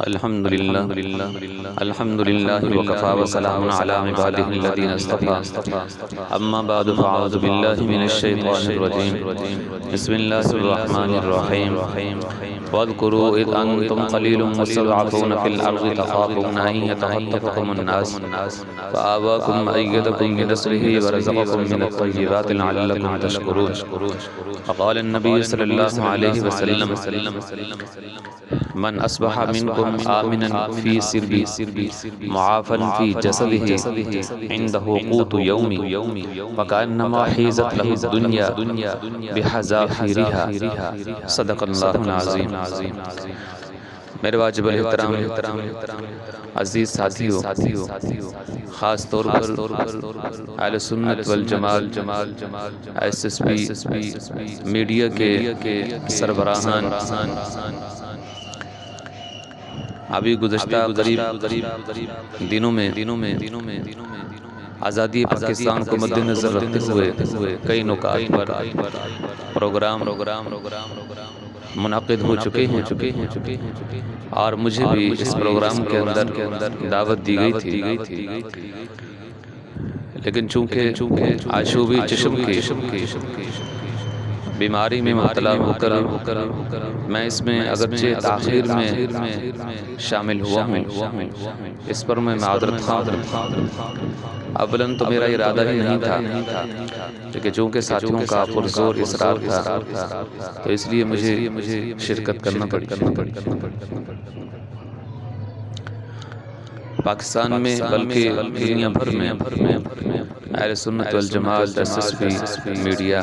الحمد للہ الحمد للہ وکفى وسلام علی عباده الذین اصطفى اما بعد فاعوذ باللہ من الشیطان الرجیم بسم اللہ الرحمن الرحیم واذکروا اذ انتم قلیل مستضعفون فی الارض تخافون ان یتخطفکم الناس فآواکم وأیدکم بنصرہ ورزقکم من الطیبات لعلکم تشکرون فقال النبی صلی اللہ علیہ وسلم من اصبح منکم آمنا فی سربی معافا فی جسده عنده قوت یومی فکأنما حیزت له الدنیا بحذافیرها صدق اللہ العظیم۔ میرے واجب الاحترام عزیز ساتھیو، خاص طور پر اہل سنت والجماعت ایس ایس پی میڈیا کے سربراہان، ابھی گزشتہ قریب دنوں میں آزادی پاکستان کو مد نظر رکھتے ہوئے کئی نکات پر پروگرام منعقد ہو چکے ہیں اور مجھے بھی اس پروگرام کے اندر دعوت دی گئی تھی، لیکن چونکہ آشوبی چشم کی بیماری میں مبتلا ہو کر میں اس میں اگرچہ تاخیر میں شامل ہوا ہوں، اس پر میں معذرت خواہ ہوں۔ اولاً تو میرا ارادہ ہی نہیں تھا، لیکن چونکہ ساتھیوں کا پرزور اصرار تھا تو اس لیے مجھے شرکت کرنا پڑی۔ پاکستان میں بلکہ دنیا بھر میں اہل سنت والجماعت ایس ایس پی میڈیا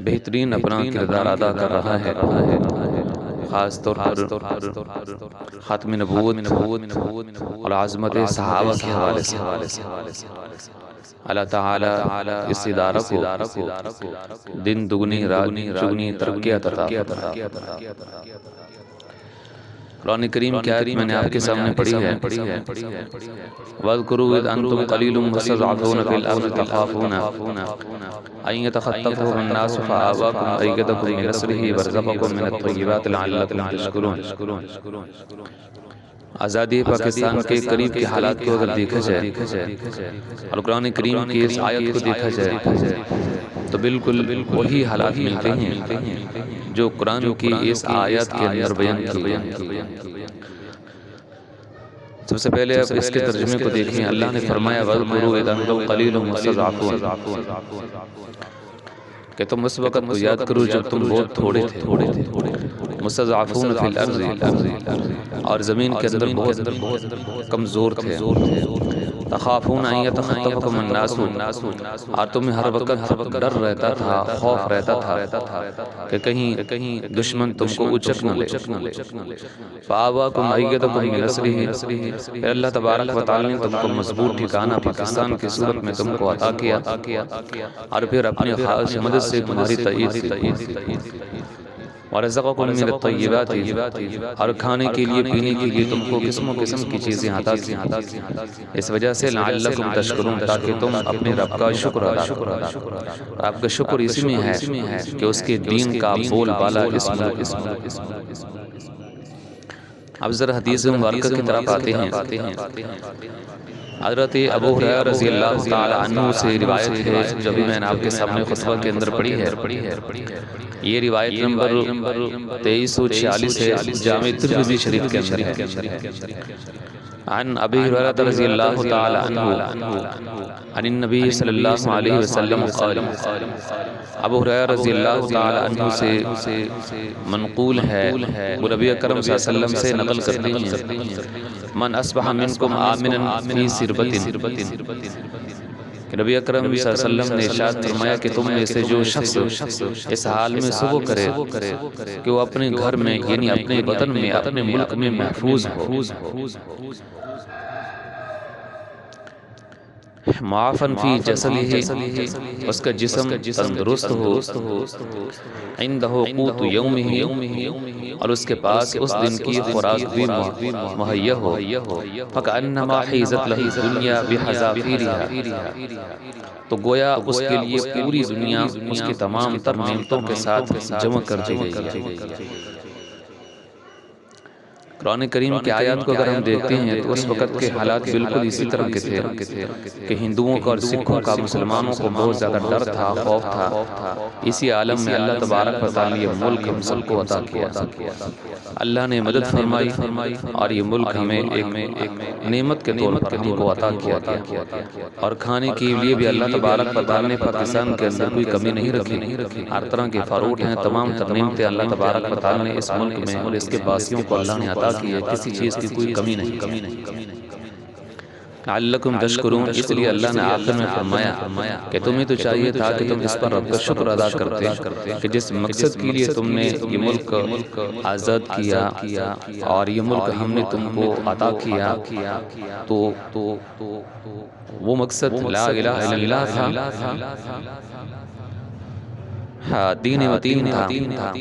بہترین اپنا کردار ادا کر رہا ہے، خاص طور پر ختم نبوت اور عظمت صحابہ کے حوالے سے۔ اللہ تعالی اس ادارہ کو دن دگنی رات چگنی ترقی عطا فرمائے۔ قرآن کریم کی آیت میں نے آپ کے سامنے پڑھی ہے، وَاذْكُرُوا إِذْ أَنْتُمْ قَلِيلٌ مُّسْتَضْعَفُونَ فِي الْأَرْضِ تَخَافُونَ أَن يَتَخَطَّفَكُمُ النَّاسُ فَآوَاكُمْ وَأَيَّدَكُم بِنَصْرِهِ وَرَزَقَكُم مِّنَ الطَّيِّبَاتِ لَعَلَّكُمْ تَشْكُرُونَ۔ آزادی پاکستان کے قریب کے حالات کو اگر دیکھا جائے اور قرآن کریم کی اس آیت کو دیکھا جائے تو بالکل وہی حالات ملتے ہیں جو قرآن کی اس آیت کے اندر بیان کی۔ سب سے پہلے آپ اس کے ترجمے کو دیکھیں۔ اللہ نے فرمایا وَاذْكُرُوا إِذْ أَنْتُمْ قَلِيلٌ مُّسْتَضْعَفُونَ، کہ تم اس وقت کو یاد کرو جب تم بہت تھوڑے تھے، مستضعفون فی الارض، اور زمین کے اندر بہت کمزور تھے، تخافون ان یتخطفکم الناس، اور تمہیں ہر وقت ڈر رہتا تھا، خوف رہتا تھا کہ کہیں دشمن تم کو اچک نہ لے۔ فآواکم ایدکم بنصرہ، پھر اللہ تبارک و تعالی نے تم کو مضبوط ٹھکانہ پاکستان کی صورت میں تم کو عطا کیا، اور پھر اپنی خاص مدد سے تمہاری تائید کی۔ وَرَزَقَكُم مِّنَ الطَّيِّبَاتِ، اور کھانے کے لیے پینے کے لیے تم کو قسم کی چیزیں عطا کی، اس وجہ سے لعلکم تشکرون، تاکہ تم اپنے رب کا شکر ادا کرو۔ آپ کا شکر اسی میں ہے کہ اس کے دین کا بول بالا اس ملک میں۔ اب ذرا حدیث مبارکہ کی طرف آتے ہیں۔ حضرت ابو ہریرہ رضی اللہ تعالی عنہ سے روایت ہے، جو بھی میں نے آپ کے سامنے خطبہ کے اندر پڑھی ہے، یہ روایت نمبر 2346 ہے، جامع ترمذی شریف کے اندر ہے۔ عن ابی ہریرہ رضی اللہ تعالی عنہ عن النبی صلی اللہ علیہ وسلم قال، ابو ہریرہ رضی اللہ تعالی عنہ سے منقول ہے، وہ نبی اکرم صلی اللہ علیہ وسلم سے نقل کرتے ہیں، من اصبح منکم آمنا فی سربت، کہ نبی اکرم صلی اللہ علیہ وسلم نے ارشاد فرمایا کہ تم میں سے جو شخص اس حال میں صبح کرے کہ وہ اپنے گھر میں یعنی اپنے وطن میں اپنے ملک میں محفوظ ہو، معافن فی جسدہ، اس کا جسم تندرست ہو، عندہ قوت یومہ، اور اس کے پاس اس دن کی خوراک بھی مہیا ہو، فکأنما حیزت لہ الدنیا بحذافیرها، تو گویا اس کے لیے پوری دنیا اس کی تمام تر نعمتوں کے ساتھ جمع کر دی گئی ہے۔ قرآن کریم کی آیات کو اگر ہم دیکھتے ہیں تو اس وقت کے حالات بالکل اسی طرح کے تھے کہ ہندوؤں کا اور سکھوں کا مسلمانوں کو بہت زیادہ ڈر تھا، خوف تھا۔ اسی عالم میں اللہ تبارک و تعالی یہ ملک ہم سب کو عطا کیا۔ اللہ نے مدد فرمائی اور یہ ملک ہمیں ایک نعمت کے طور پر ہم کو عطا کیا گیا، اور کھانے کے لیے بھی اللہ تبارک و تعالی نے پاکستان کے اندر کوئی کمی نہیں رکھی۔ ہر طرح کے فروٹ ہیں، تمام نعمتیں اللہ تبارک و تعالی نے اس ملک میں اور اس کے باسیوں کو اللہ نے عطا کی ہے، کسی چیز کی کوئی کمی نہیں۔ لعلکم تشکرون، اس لیے اللہ نے آخر میں فرمایا کہ تمہیں تو چاہیے تھا کہ تم اس پر رب کا شکر ادا کرتے کہ جس مقصد کے لیے تم نے یہ ملک آزاد کیا اور یہ ملک ہم نے تم کو عطا کیا، تو وہ مقصد لا الہ الا اللہ تھا، دین متین تھا،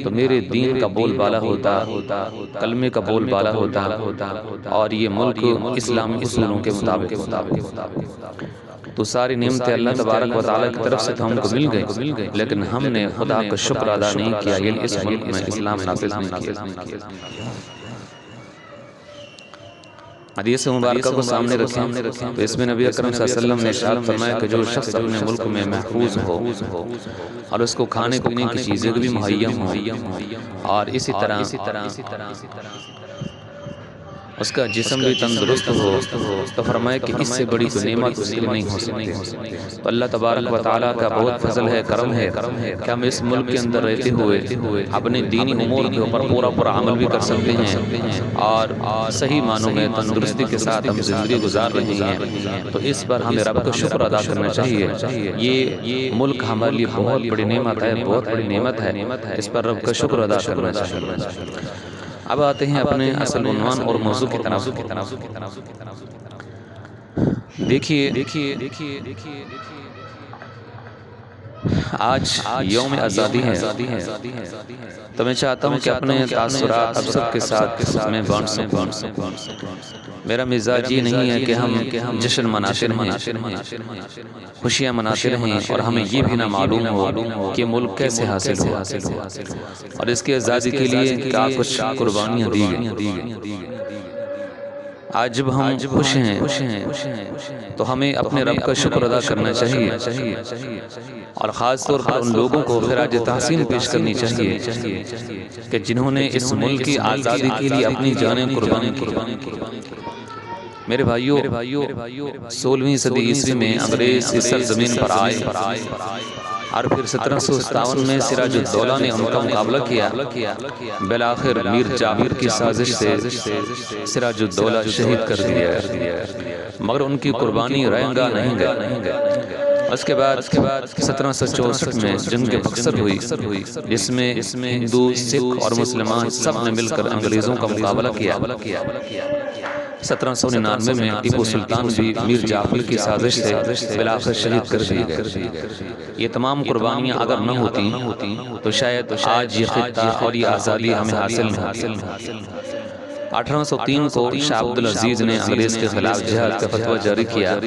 تو میرے دین کا بول بالا ہوتا، کلمے کا بول بالا ہوتا، اور یہ ملک اسلامی اصولوں کے مطابق، تو ساری نعمتیں اللہ تبارک و تعالیٰ کی طرف سے تو ہم کو مل گئی، لیکن ہم نے خدا کا شکر ادا نہیں کیا، یعنی اس ملک میں اسلام نافذ نہیں کیا۔ حدیث مبارکہ کو سامنے رکھیں تو اس میں نبی اکرم صلی اللہ علیہ وسلم نے ارشاد فرمایا کہ جو شخص اپنے ملک میں محفوظ ہو اور اس کو کھانے پینے کی چیزیں بھی مہیا ہوں اور اسی طرح اس کا جسم بھی تندرست ہو، تو فرمایا کہ اس سے بڑی کوئی نعمت اس کے لیے نہیں ہو سکتی۔ تو اللہ تبارک و تعالیٰ کا بہت فضل ہے، کرم ہے کہ ہم اس ملک کے اندر رہتے ہوئے اپنے دینی امور کے اوپر پورا عمل بھی کر سکتے ہیں اور صحیح معنوں میں تندرستی کے ساتھ ہم زندگی گزار رہے ہیں، تو اس پر ہمیں رب کا شکر ادا کرنا چاہیے۔ یہ ملک ہمارے لیے بہت بڑی نعمت ہے، بہت بڑی نعمت ہے، اس پر رب کا شکر ادا کرنا چاہیے۔ اب آتے ہیں اپنے اصل عنوان اور موضوع کی طرف۔ دیکھیے آج یوم آزادی ہے، تو میں چاہتا ہوں کہ اپنے تاثرات اب سب کے ساتھ میں بانٹ سکوں۔ میرا مزاج یہ نہیں ہے کہ ہم جشن مناتے رہیں، خوشیاں مناتے رہیں اور ہمیں یہ بھی نہ معلوم ہو کہ ملک کیسے حاصل ہوا اور اس کی آزادی کے لیے کیا کچھ قربانیاں دی گئی۔ آج جب ہم خوش ہیں تو ہمیں اپنے رب کا شکر ادا کرنا چاہیے، اور خاص طور پر ان لوگوں کو خراج تحسین پیش کرنی چاہیے کہ جنہوں نے اس ملک کی آزادی کے لیے اپنی جانیں قربان کی۔ میرے بھائیو، 16ویں صدی عیسوی میں انگریز اس سرزمین پر آئے اور پھر 1757 میں سراج الدولہ نے ان کا مقابلہ کیا۔ بالآخر میر جعفر کی سازش سے سراج الدولہ شہید کر دیا، مگر ان کی قربانی رائیگاں نہیں گئی۔ اس کے بعد 1764 میں جنگ بکسر ہوئی، جس میں ہندو، سکھ اور مسلمان سب نے مل کر انگریزوں کا مقابلہ کیا۔ 1799 میں ٹیپو سلطان بھی میر جعفر کی سازش سے بالآخر شہید کر دیے گئے۔ یہ تمام قربانیاں اگر نہ ہوتی تو شاید آج یہ خطہ اور یہ آزادی ہمیں حاصل نہ ہوتی۔ 1803 کو شاہ عبدالعزیز نے انگریز کے خلاف جہاد کا فتویٰ جاری کیا،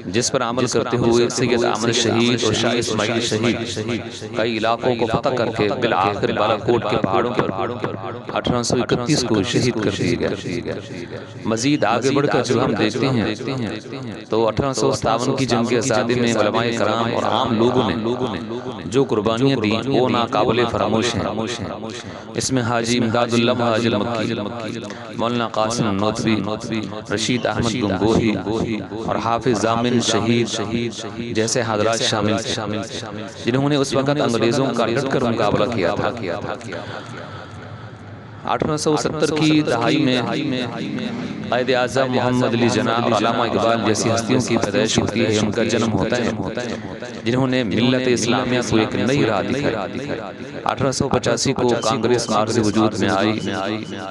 جس پر عمل کرتے ہوئے سید احمد شہید اور شاہ اسماعیل شہید کئی علاقوں کو فتح کر کے بالآخر بالاکوٹ کے پہاڑوں پر 1831 کو شہید کر دیے گئے۔ مزید آگے بڑھ کر جب ہم دیکھتے ہیں تو 1857 کی جنگ آزادی میں علماء کرام اور عام لوگوں نے جو قربانیاں دی وہ ناقابل فراموش ہیں۔ اس میں حاجی امداد اللہ مہاجر مکی، مولانا قاسم نوتوی، رشید احمد گنگوہی اور حافظ ضامن شہید جیسے حضرات شامل تھے، جنہوں نے اس وقت انگریزوں کا ڈٹ کر مقابلہ کیا تھا۔ 1870 کی دہائی میں قائد اعظم محمد علی جناح اور علامہ اقبال جیسی ہستیوں کی پیدائش ہوتی ہے، ان کا جنم ہوتا ہے، جنہوں نے ملت اسلامیہ کو ایک نئی راہ دکھائی۔ 1885 کو کانگریس عارض وجود میں آئی،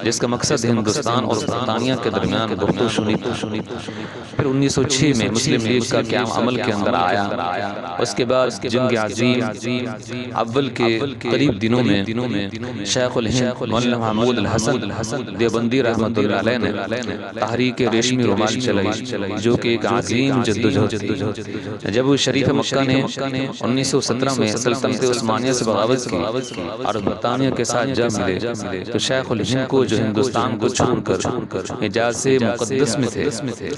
جس کا مقصد ہندوستان اور برطانیہ کے درمیان گفت و شنید تھا۔ پھر 1906 میں مسلم لیگ کا قیام عمل کے اندر آیا۔ اس کے بعد جنگ عظیم اول کے قریب دنوں میں شیخ الہند مولانا محمود الحسن دیوبندی رحمۃ اللہ علیہ نے تحریک ریشمی رومال چلائی، جو کہ ایک عظیم جدوجہد تھی۔ جب وہ شریف مکہ نے 1917 میں سلطنت عثمانیہ سے بغاوت کی اور برطانیہ کے ساتھ جا ملے تو شیخ الہند کو، جو ہندوستان کو چھوڑ کر حجاز مقدس میں تھے،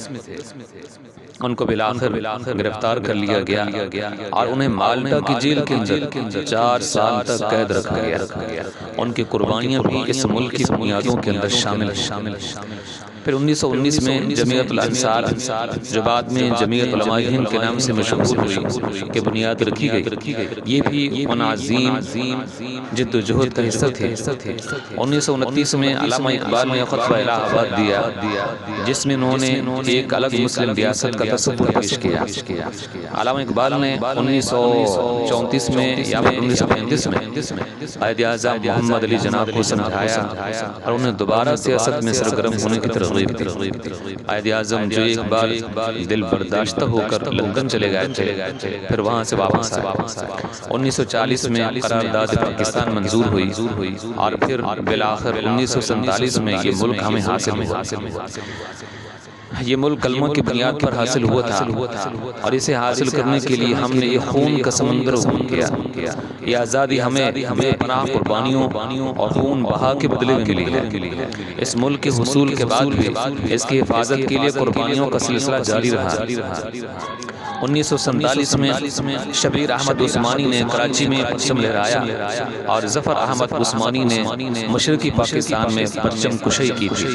ان کو بالآخر گرفتار کر لیا گیا اور انہیں مالٹا کی جیل کے اندر 4 سال تک قید رکھا گیا۔ ان کی قربانیاں بھی اس ملک کی بنیادوں کے اندر شامل ہیں۔ پھر 1919 میں جمعیت الانصار، جو بعد میں جمعیت علماء ہند کے نام سے مشہور ہوئی، کے بنیاد رکھی گئی، یہ بھی ان عظیم جد و جہد کا حصہ تھے۔ 1929 میں علامہ اقبال نے خطبہ الہ آباد دیا، جس میں انہوں نے ایک الگ مسلم ریاست کا تصور پیش کیا۔ علامہ اقبال نے 1934 میں یا 1935 میں قائد اعظم محمد علی جناح کو سمجھایا اور انہیں دوبارہ سیاست میں سرگرم ہونے کی ترغیب دی۔ قائد اعظم جو ایک بار دل برداشتہ ہو کر لندن چلے گئے تھے، پھر وہاں سے واپس آئے۔ 1940 میں قرارداد پاکستان منظور ہوئی اور پھر بالآخر 1947 میں یہ ملک ہمیں حاصل ہوا۔ یہ ملک کلمہ کی بنیاد پر حاصل ہوا تھا اور اسے حاصل کرنے کے لیے ہم نے یہ خون کا سمندر عبور کیا۔ یہ آزادی ہمیں بے پناہ قربانیوں اور خون بہا کے بدلے میں ملی ہے۔ اس ملک کے حصول کے بعد بھی اس کی حفاظت کے لیے قربانیوں کا سلسلہ جاری رہا۔ 1947 میں شبیر احمد عثمانی نے کراچی میں پرچم لہرایا اور ظفر احمد عثمانی نے مشرقی پاکستان میں پرچم کشائی کی تھی۔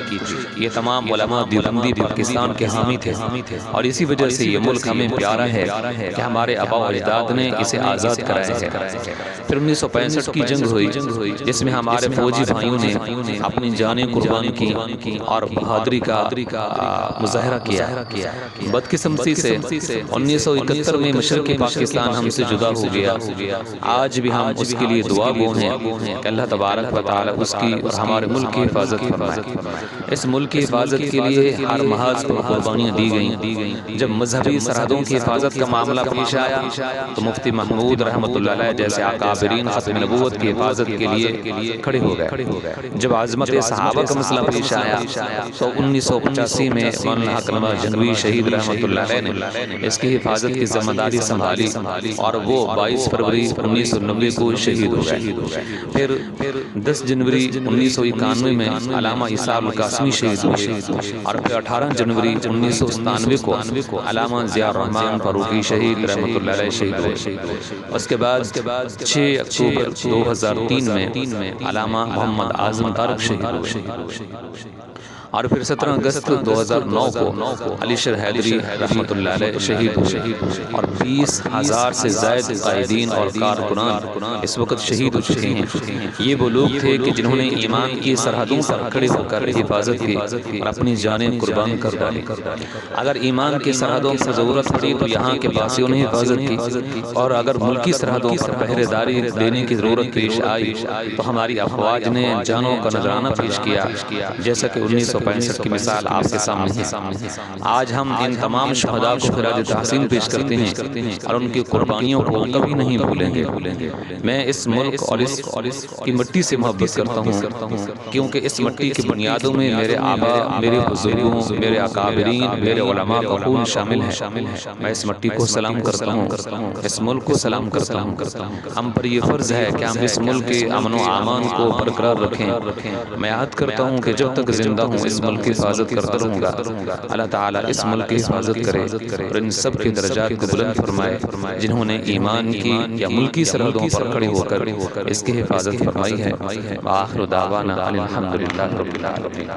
یہ تمام علماء دیوبندی پاکستان کے حامی تھے اور اسی وجہ سے یہ ملک ہمیں پیارا ہے کہ ہمارے آباء و اجداد نے اسے آزاد کرایا ہے۔ پھر 1965 کی جنگ ہوئی، جس میں ہمارے فوجی بھائیوں نے اپنی جانیں قربان کی اور بہادری کا مظاہرہ کیا۔ بدقسمتی سے 1971 میں مشرقی پاکستان ہم سے جدا ہو گیا۔ آج بھی ہم اس کے لیے دعا گو ہیں کہ اللہ تبارک و تعالی اس کی اور ہمارے ملک کی حفاظت فرمائے۔ اس ملک کی حفاظت کے لیے ہر محاذ پر قربانیاں دی گئیں۔ جب مذہبی سرحدوں کی حفاظت کا معاملہ پیش آیا تو مفتی محمود رحمۃ اللہ علیہ جیسے اکابرین ختم نبوت کی حفاظت کے لیے کھڑے ہو گئے۔ جب عظمت صحابہ کا مسئلہ پیش آیا تو 1985 میں مولانا حکم جنگوی شہید رحمۃ اللہ علیہ نے اس کی حفاظت کی ذمہ داری سنبھالی اور وہ 22 فروری 1990 کو شہید ہو گئے۔ پھر 10 جنوری 1991 میں علامہ عیسیٰ القاسمی شہید ہوئے اور پھر 18 جنوری 1997 کو علامہ ضیاء الرحمن فاروقی شہید رحمۃ اللہ علیہ شہید ہوئے۔ اس کے بعد 6 اکتوبر 2003 میں علامہ محمد اعظم طارق شہید ہوئے اور پھر 17 اگست 2009 کو علی شیر حیدری رحمۃ اللہ علیہ شہید ہوئے اور 20,000 سے زائد قائدین اور کارکنان اس وقت شہید ہو چکے ہیں۔ یہ وہ لوگ تھے کہ جنہوں نے ایمان کی سرحدوں پر کھڑے ہو کر حفاظت کی اور اپنی جانیں قربان کر ڈالی۔ اگر ایمان کی سرحدوں پر ضرورت پڑی تو یہاں کے باسیوں نے حفاظت کی، اور اگر ملکی سرحدوں پر پہرے داری دینے کی ضرورت پیش آئی تو ہماری افواج نے جانوں کا نذرانہ پیش کیا، جیسا کہ 1965 کی مثال آپ کے سامنے ہے۔ آج ہم ان تمام شہداء کو خراج تحسین پیش کرتے ہیں اور ان کی قربانیوں کو کبھی نہیں بھولیں گے۔ میں اس ملک اور اس کی مٹی سے محبت کرتا ہوں، کیونکہ اس مٹی کی بنیادوں میں میرے آباء، میرے بزرگوں، میرے اکابرین، میرے علماء کا خون شامل ہے۔ میں اس مٹی کو سلام کرتا ہوں، اس ملک کو سلام کرتا ہوں۔ ہم پر یہ فرض ہے کہ ہم اس ملک کے امن و امان کو برقرار رکھیں۔ میں عہد کرتا ہوں کہ جب تک زندہ ہوں اس ملک کی حفاظت کرتا رہوں گا۔ اللہ تعالیٰ اس ملک کی حفاظت کرے اور ان سب کے درجات کو بلند فرمائے جنہوں نے ایمان کی یا ملکی سرحدوں پر کھڑے ہو کر اس کی حفاظت فرمائی ہے۔ وآخر دعوانا الحمدللہ رب العالمین۔